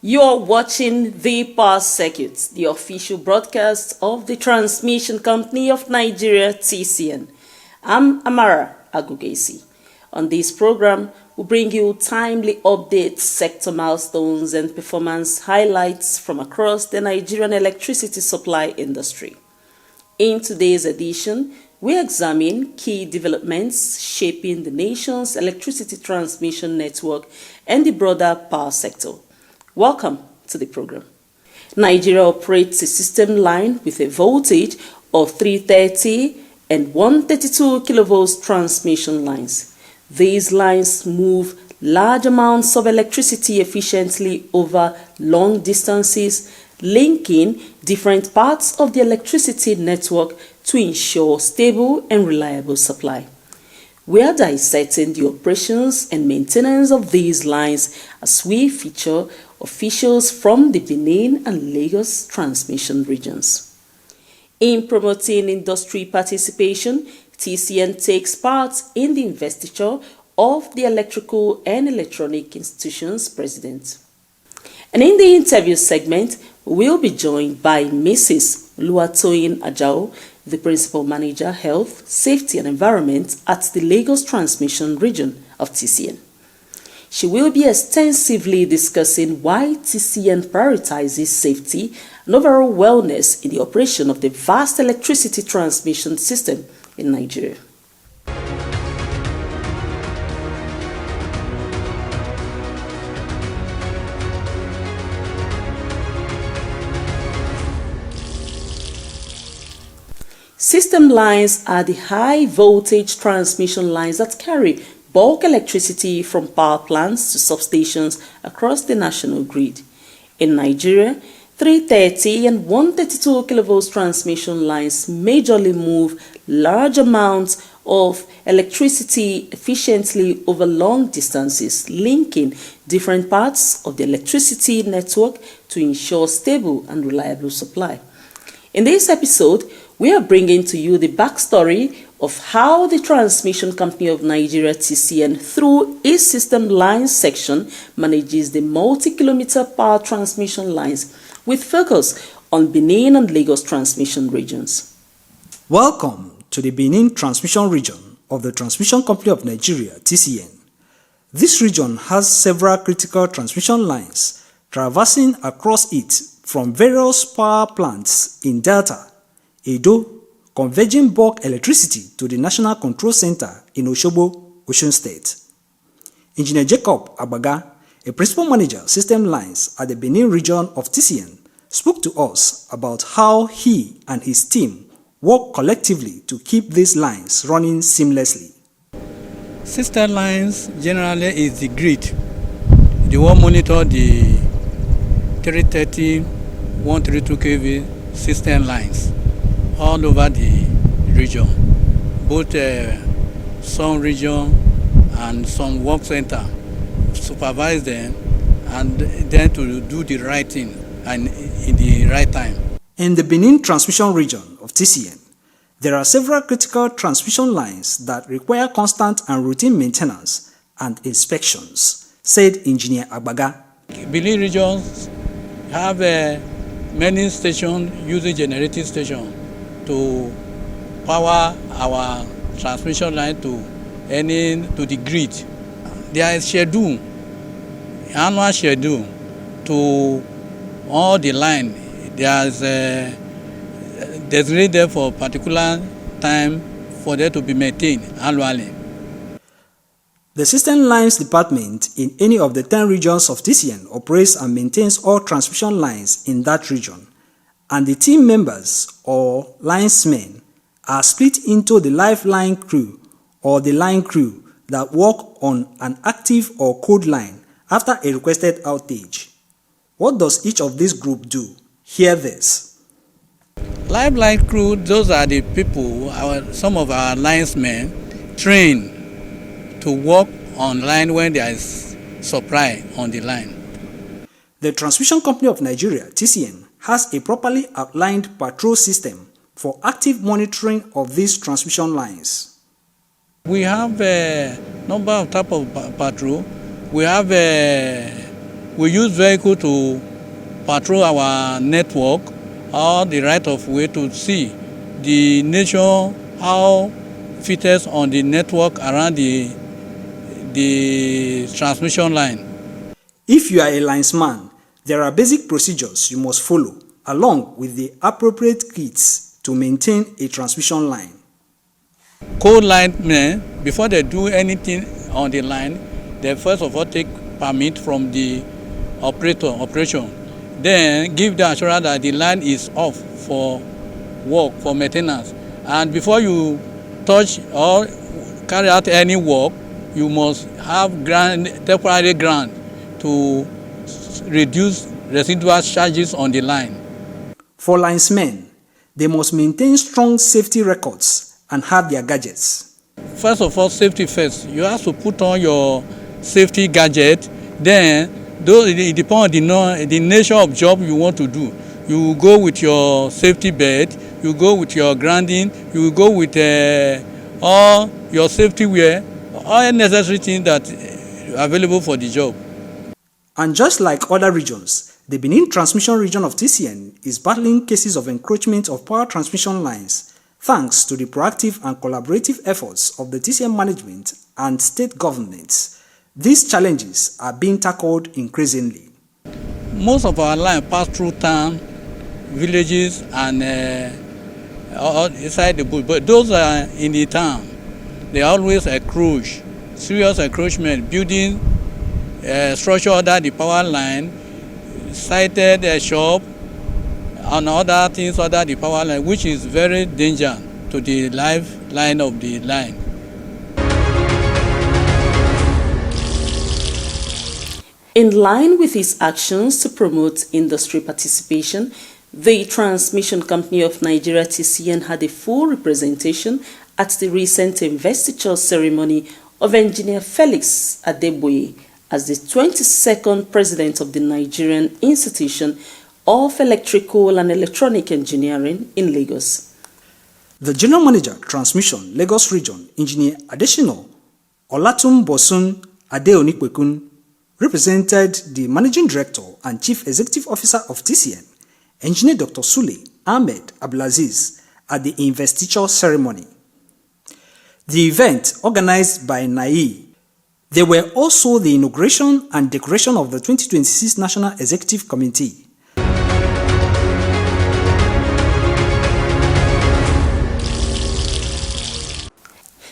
You're watching the Power Circuit, the official broadcast of the Transmission Company of Nigeria, TCN. I'm Amara Agugesi. On this program, we bring you timely updates, sector milestones, and performance highlights from across the Nigerian electricity supply industry. In today's edition, we examine key developments shaping the nation's electricity transmission network and the broader power sector. Welcome to the program. Nigeria operates a system line with a voltage of 330 and 132 kilovolts transmission lines. These lines move large amounts of electricity efficiently over long distances, linking different parts of the electricity network to ensure stable and reliable supply. We are dissecting the operations and maintenance of these lines as we feature officials from the Benin and Lagos transmission regions. In promoting industry participation, TCN takes part in the investiture of the Electrical and Electronic Institutions President. And in the interview segment, we'll be joined by Mrs. Luatoyin Ajao, the Principal Manager, Health, Safety and Environment at the Lagos Transmission Region of TCN. She will be extensively discussing why TCN prioritizes safety and overall wellness in the operation of the vast electricity transmission system in Nigeria. System lines are the high voltage transmission lines that carry bulk electricity from power plants to substations across the national grid. In Nigeria, 330 and 132 kilovolts transmission lines majorly move large amounts of electricity efficiently over long distances, linking different parts of the electricity network to ensure stable and reliable supply. In this episode, we are bringing to you the backstory of how the Transmission Company of Nigeria, TCN, through its system lines section, manages the multi-kilometer power transmission lines with focus on Benin and Lagos transmission regions. Welcome to the Benin Transmission Region of the Transmission Company of Nigeria, TCN. This region has several critical transmission lines traversing across it from various power plants in Delta, Edo, converging bulk electricity to the National Control Center in Osogbo, Osun State. Engineer Jacob Agbaga, a Principal Manager, System Lines at the Benin region of TCN, spoke to us about how he and his team work collectively to keep these lines running seamlessly. System lines generally is the grid. They will monitor the 330, 132 kV system lines all over the region, both some region and some work center, supervise them and then to do the right thing and in the right time. In the Benin Transmission Region of TCN, there are several critical transmission lines that require constant and routine maintenance and inspections, said Engineer Agbaga. Benin regions have many stations using generating stations to power our transmission line to the grid. There is schedule, annual schedule to all the line. There is designated for particular time for them to be maintained annually. The System Lines Department in any of the 10 regions of TCN operates and maintains all transmission lines in that region, and the team members or linesmen are split into the lifeline crew or the line crew that work on an active or cold line after a requested outage. What does each of these groups do? Hear this. Lifeline crew, those are the people, some of our linesmen trained to work on line when there is supply on the line. The Transmission Company of Nigeria, TCN, has a properly outlined patrol system for active monitoring of these transmission lines. We have a number of type of patrol. We have We use vehicle to patrol our network or the right of way to see the nature, how fittest on the network around the transmission line. If you are a linesman, there are basic procedures you must follow, along with the appropriate kits to maintain a transmission line. Co-linemen, before they do anything on the line, they first of all take permit from the operation. Then give the assurance that the line is off for work, for maintenance. And before you touch or carry out any work, you must have temporary grant to reduce residual charges on the line. For linesmen, they must maintain strong safety records and have their gadgets. First of all, safety first. You have to put on your safety gadget. Then, though it depends on the nature of job you want to do. You go with your safety belt, you go with your grounding, you go with all your safety wear, all necessary things that are available for the job. And just like other regions, the Benin Transmission Region of TCN is battling cases of encroachment of power transmission lines, thanks to the proactive and collaborative efforts of the TCN management and state governments. These challenges are being tackled increasingly. Most of our lines pass through town, villages, and inside the bush, but those are in the town. They always encroach, serious encroachment, building structure under the power line, sited a shop, and other things under the power line, which is very dangerous to the lifeline of the line. In line with its actions to promote industry participation, the Transmission Company of Nigeria TCN had a full representation at the recent investiture ceremony of Engineer Felix Adeboye as the 22nd President of the Nigerian Institution of Electrical and Electronic Engineering in Lagos. The General Manager, Transmission, Lagos Region, Engineer Adesina Olatunbosun Adeonikwekun, represented the Managing Director and Chief Executive Officer of TCN, Engineer Dr. Sule Ahmed Abdulaziz, at the investiture ceremony. The event, organized by NAI, there were also the inauguration and decoration of the 2026 National Executive Committee.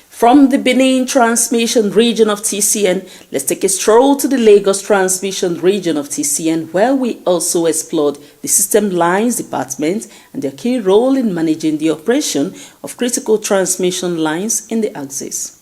From the Benin Transmission Region of TCN, let's take a stroll to the Lagos Transmission Region of TCN, where we also explored the System Lines Department and their key role in managing the operation of critical transmission lines in the axis.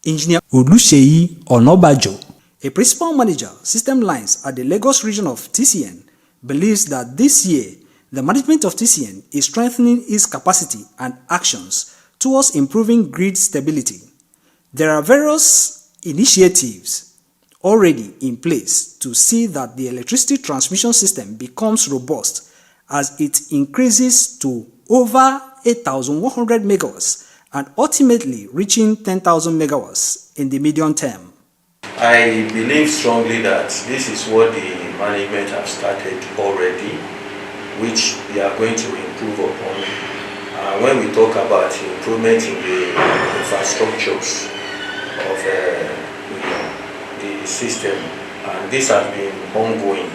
Engineer Oluseyi Onabajo, a principal manager, system lines at the Lagos region of TCN, believes that this year, the management of TCN is strengthening its capacity and actions towards improving grid stability. There are various initiatives already in place to see that the electricity transmission system becomes robust as it increases to over 8,100 megawatts and ultimately reaching 10,000 megawatts in the medium term. I believe strongly that this is what the management have started already, which they are going to improve upon. When we talk about improvement in the infrastructures of the system, and this has been ongoing.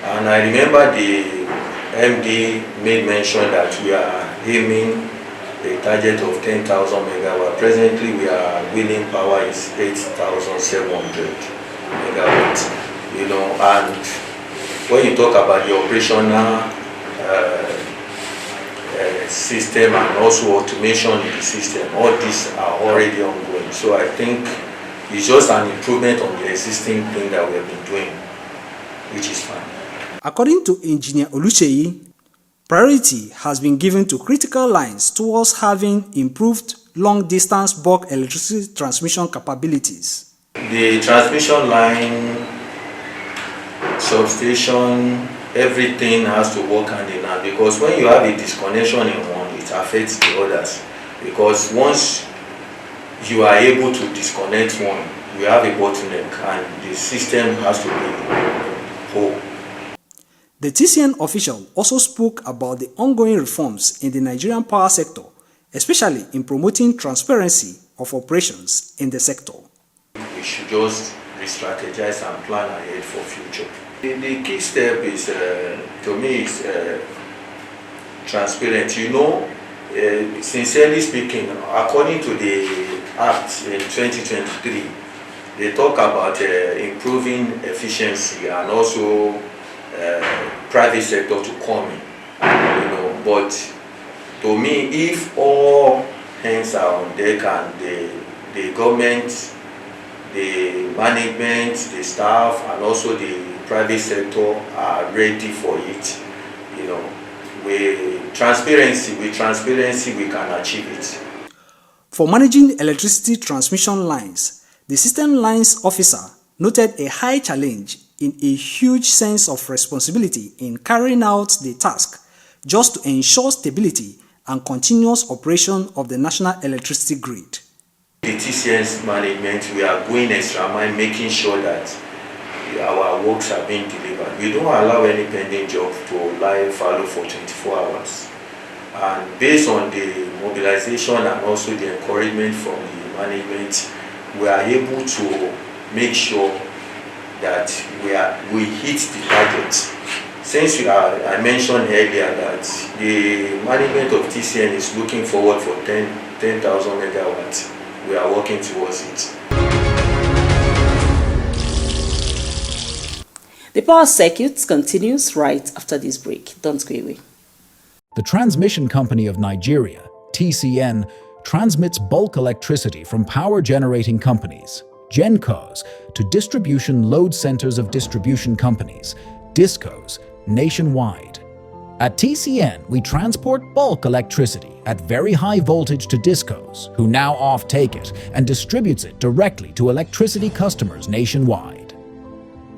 And I remember the MD made mention that we are aiming a target of 10,000 megawatt. Presently, our wheeling power is 8,700 megawatt. And when you talk about the operational system and also automation in the system, all these are already ongoing. So I think it's just an improvement on the existing thing that we have been doing, which is fine. According to Engineer Oluseyi, priority has been given to critical lines towards having improved long-distance bulk electricity transmission capabilities. The transmission line substation, everything has to work hand in hand, because when you have a disconnection in one, it affects the others. Because once you are able to disconnect one, you have a bottleneck and the system has to be whole. The TCN official also spoke about the ongoing reforms in the Nigerian power sector, especially in promoting transparency of operations in the sector. We should just re-strategize and plan ahead for future. The key step is, to me, is transparent. You know, sincerely speaking, according to the Act in 2023, they talk about improving efficiency and also private sector to come in. You know, but to me, if all hands are on deck and the government, the management, the staff, and also the private sector are ready for it, you know, with transparency we can achieve it. For managing electricity transmission lines, the system lines officer noted a high challenge in a huge sense of responsibility in carrying out the task just to ensure stability and continuous operation of the national electricity grid. The TCN's management, we are going extra mile, making sure that our works are being delivered. We don't allow any pending job to lie fallow for 24 hours. And based on the mobilization and also the encouragement from the management, we are able to make sure that we hit the target. Since I mentioned earlier that the management of TCN is looking forward for 10,000 megawatts, we are working towards it. The Power Circuit continues right after this break. Don't go away. The Transmission Company of Nigeria, TCN, transmits bulk electricity from power generating companies, GenCos, to distribution load centers of distribution companies, DISCOs, nationwide. At TCN, we transport bulk electricity at very high voltage to DISCOs, who now off-take it and distributes it directly to electricity customers nationwide.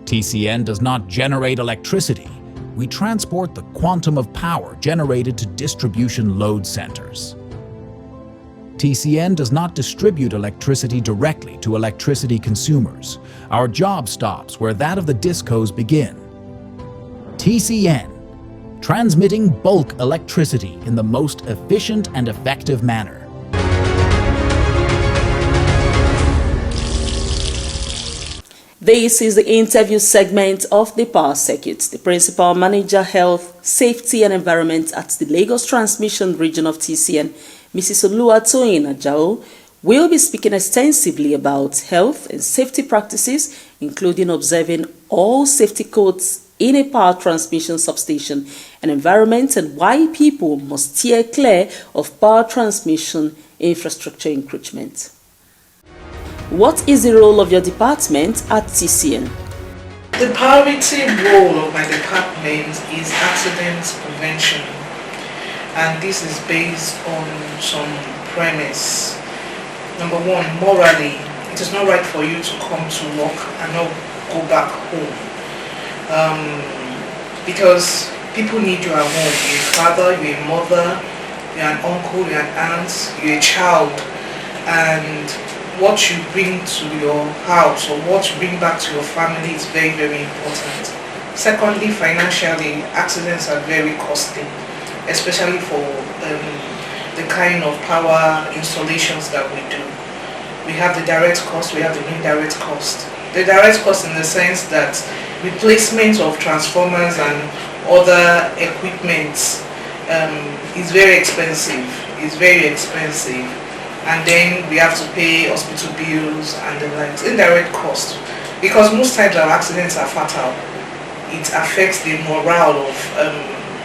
TCN does not generate electricity. We transport the quantum of power generated to distribution load centers. TCN does not distribute electricity directly to electricity consumers. Our job stops where that of the DISCOs begin. TCN, transmitting bulk electricity in the most efficient and effective manner. This is the interview segment of the Power Circuit. The Principal Manager, Health, Safety and Environment at the Lagos Transmission Region of TCN, Mrs. Oluwatoyin Ajao, will be speaking extensively about health and safety practices, including observing all safety codes in a power transmission substation and environment, and why people must steer clear of power transmission infrastructure encroachment. What is the role of your department at TCN? The priority role of my department is accident prevention, and this is based on some premise. Number one, morally, it is not right for you to come to work and not go back home. Because people need you at home. You're a father, you're a mother, you're an uncle, you're an aunt, you're a child, and what you bring to your house or what you bring back to your family is very, very important. Secondly, financially, accidents are very costly, especially for the kind of power installations that we do. We have the direct cost, we have the indirect cost. The direct cost in the sense that replacement of transformers and other equipment is very expensive. It's very expensive. And then we have to pay hospital bills and the likes. Indirect cost, because most times our accidents are fatal. It affects the morale of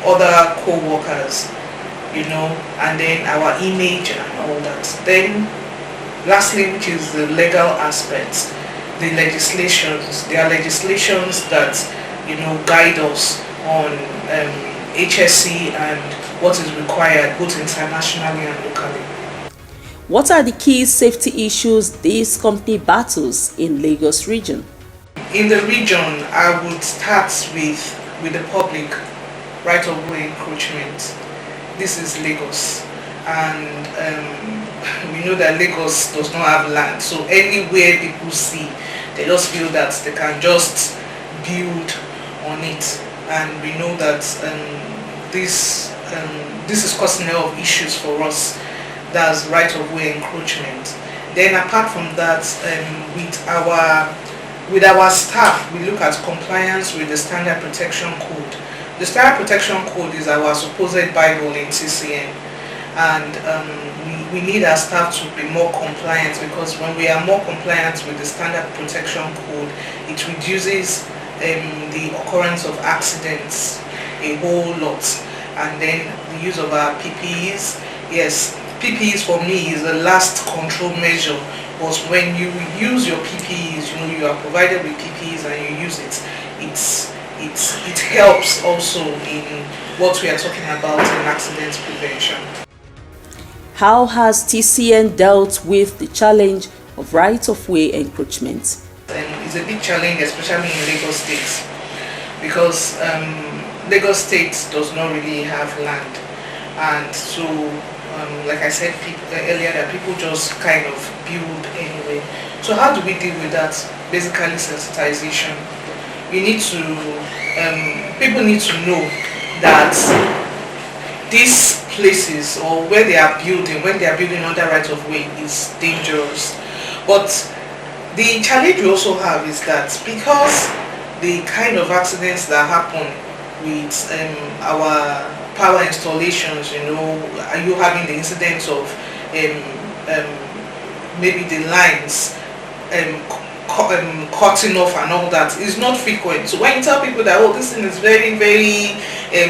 other co-workers, you know, and then our image and all that. Then lastly, which is the legal aspects, the legislations. There are legislations that, you know, guide us on HSC and what is required both internationally and locally. What are the key safety issues this company battles in Lagos region? In the region, I would start with the public right-of-way encroachment. This is Lagos, and we know that Lagos does not have land, so anywhere people see, they just feel that they can just build on it, and we know that this is causing a lot of issues for us. That's right-of-way encroachment. Then apart from that, with our staff, we look at compliance with the Standard Protection Code. The Standard Protection Code is our supposed Bible in TCN, and we need our staff to be more compliant, because when we are more compliant with the Standard Protection Code, it reduces the occurrence of accidents a whole lot. And then the use of our PPEs. Yes, PPEs for me is the last control measure, but when you use your PPEs, you are provided with PPEs and you use it, it helps also in what we are talking about in accident prevention. How has TCN dealt with the challenge of right-of-way encroachment? It's a big challenge, especially in Lagos State, because Lagos State does not really have land, and so like I said earlier, that people just kind of build anyway. So how do we deal with that? Basically sensitization. People need to know that these places, or where they are building, when they are building on that right of way, is dangerous. But the challenge we also have is that because the kind of accidents that happen with our power installations, are you having the incidents of maybe the lines cutting off and all that is not frequent. So when you tell people that, oh, this thing is very, very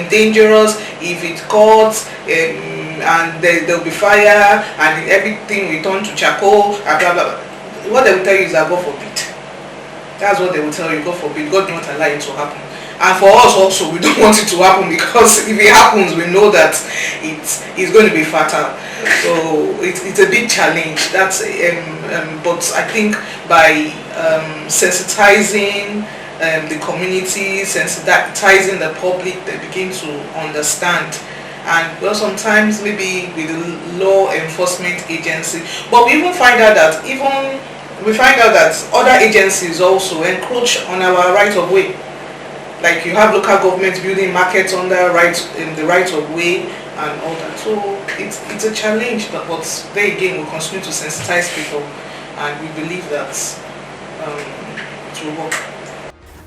dangerous, if it cuts and there'll be fire and everything will turn to charcoal, blah, blah, blah, what they will tell you is that God forbid. That's what they will tell you, God forbid. God don't allow it to happen. And for us also, we don't want it to happen, because if it happens, we know that it's going to be fatal. So it's a big challenge. That's but I think by sensitizing the community, sensitizing the public, they begin to understand. And well, sometimes maybe with the law enforcement agency, but we even find out that other agencies also encroach on our right of way. Like you have local government building markets on the right of way and all that. So it's a challenge, but there again we continue to sensitize people, and we believe that it will work.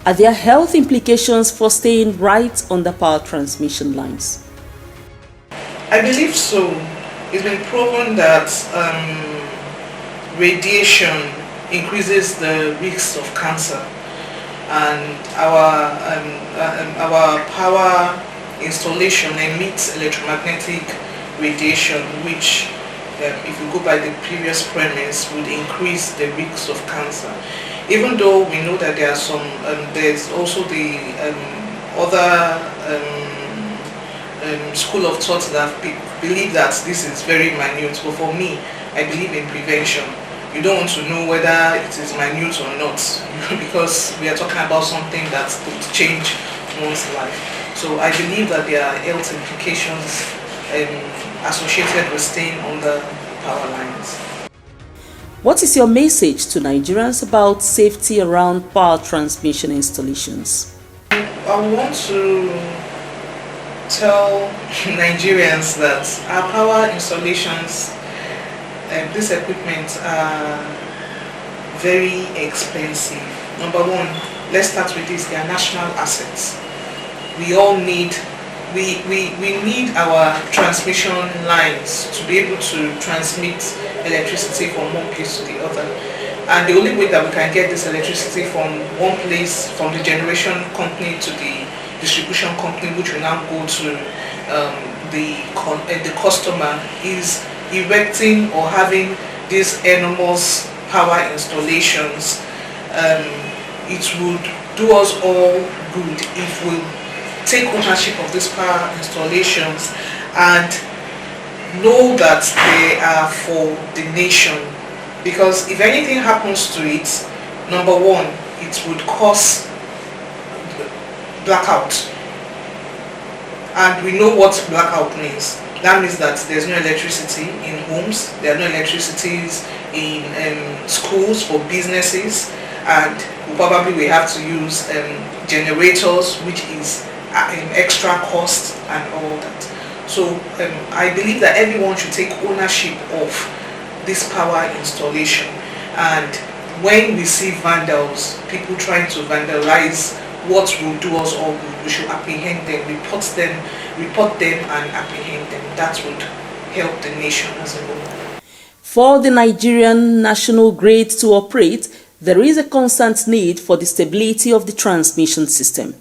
Are there health implications for staying right on the power transmission lines? I believe so. It's been proven that radiation increases the risk of cancer, and our power installation emits electromagnetic radiation, which if you go by the previous premise, would increase the risk of cancer. Even though we know that there are some, there's also the other school of thought that believe that this is very minute, but for me, I believe in prevention. You don't want to know whether it is minute or not, because we are talking about something that could change one's life. So I believe that there are health implications associated with staying on the power lines. What is your message to Nigerians about safety around power transmission installations? I want to tell Nigerians that our power installations, these equipment are very expensive. Number one, let's start with this, they are national assets. We all need we need our transmission lines to be able to transmit electricity from one place to the other. And the only way that we can get this electricity from one place, from the generation company to the distribution company, which will now go to the customer, is erecting or having these enormous power installations. It would do us all good if we take ownership of these power installations and know that they are for the nation. Because if anything happens to it, number one, it would cause blackout. And we know what blackout means. That means that there's no electricity in homes, there are no electricities in schools, for businesses, and probably we have to use generators, which is extra cost and all that. So I believe that everyone should take ownership of this power installation, and when we see vandals, people trying to vandalize what will do us all good, we should apprehend them, report them and apprehend them. That would help the nation as a whole. For the Nigerian national grid to operate, there is a constant need for the stability of the transmission system.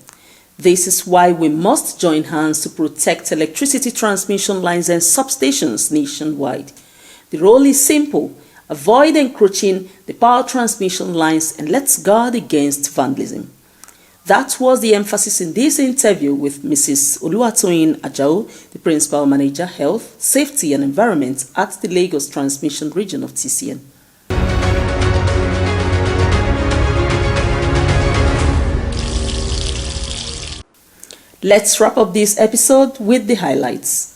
This is why we must join hands to protect electricity transmission lines and substations nationwide. The role is simple: avoid encroaching the power transmission lines and let's guard against vandalism. That was the emphasis in this interview with Mrs. Oluwatoyin Ajao, the Principal Manager, Health, Safety and Environment at the Lagos Transmission Region of TCN. Let's wrap up this episode with the highlights.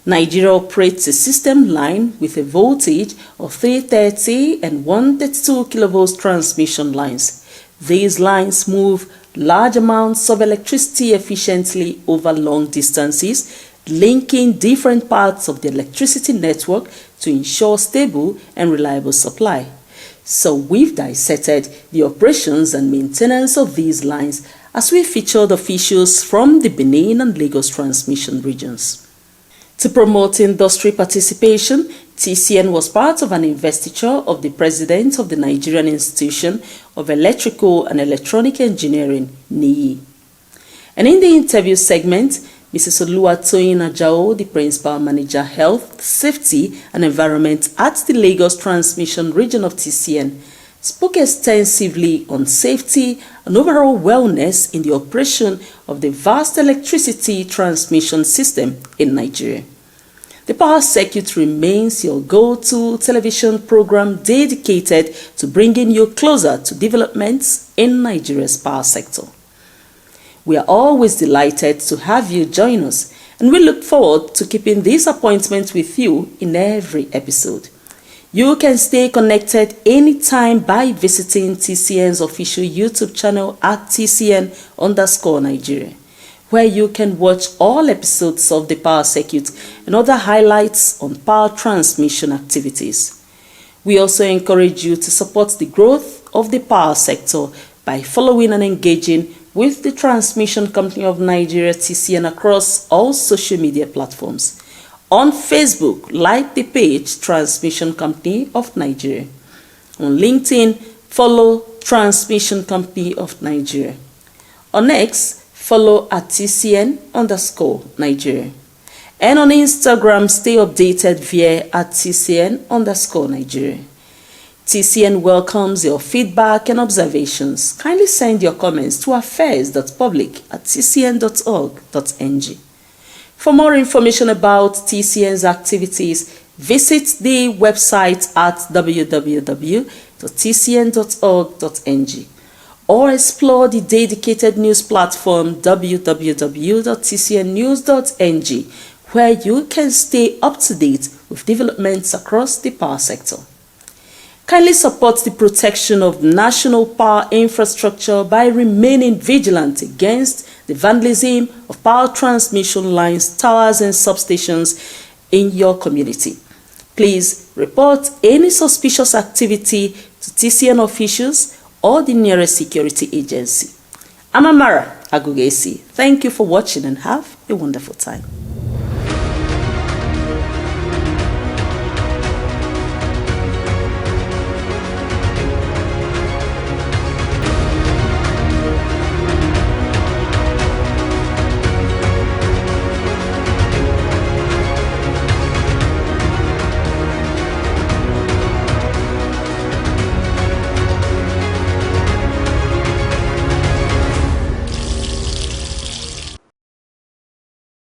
Nigeria operates a system line with a voltage of 330 and 132 kilovolts transmission lines. These lines move large amounts of electricity efficiently over long distances, linking different parts of the electricity network to ensure stable and reliable supply. So we've dissected the operations and maintenance of these lines as we featured officials from the Benin and Lagos transmission regions. To promote industry participation, TCN was part of an investiture of the President of the Nigerian Institution of Electrical and Electronic Engineering, NIE. And in the interview segment, Mrs. Oluwatoyin Ajao, the Principal Manager, Health, Safety and Environment at the Lagos Transmission Region of TCN, spoke extensively on safety and overall wellness in the operation of the vast electricity transmission system in Nigeria. The Power Circuit remains your go-to television program dedicated to bringing you closer to developments in Nigeria's power sector. We are always delighted to have you join us, and we look forward to keeping this appointment with you in every episode. You can stay connected anytime by visiting TCN's official YouTube channel at TCN_Nigeria, where you can watch all episodes of the Power Circuit and other highlights on power transmission activities. We also encourage you to support the growth of the power sector by following and engaging with the Transmission Company of Nigeria TCN across all social media platforms. On Facebook, like the page Transmission Company of Nigeria. On LinkedIn, follow Transmission Company of Nigeria. On X, follow at TCN_Nigeria. And on Instagram, stay updated via at TCN_Nigeria. TCN welcomes your feedback and observations. Kindly send your comments to affairs.public@tcn.org.ng. For more information about TCN's activities, visit the website at www.tcn.org.ng or explore the dedicated news platform www.tcnnews.ng, where you can stay up to date with developments across the power sector. Kindly support the protection of national power infrastructure by remaining vigilant against the vandalism of power transmission lines, towers and substations in your community. Please report any suspicious activity to TCN officials or the nearest security agency. I'm Amara Agugesi. Thank you for watching and have a wonderful time.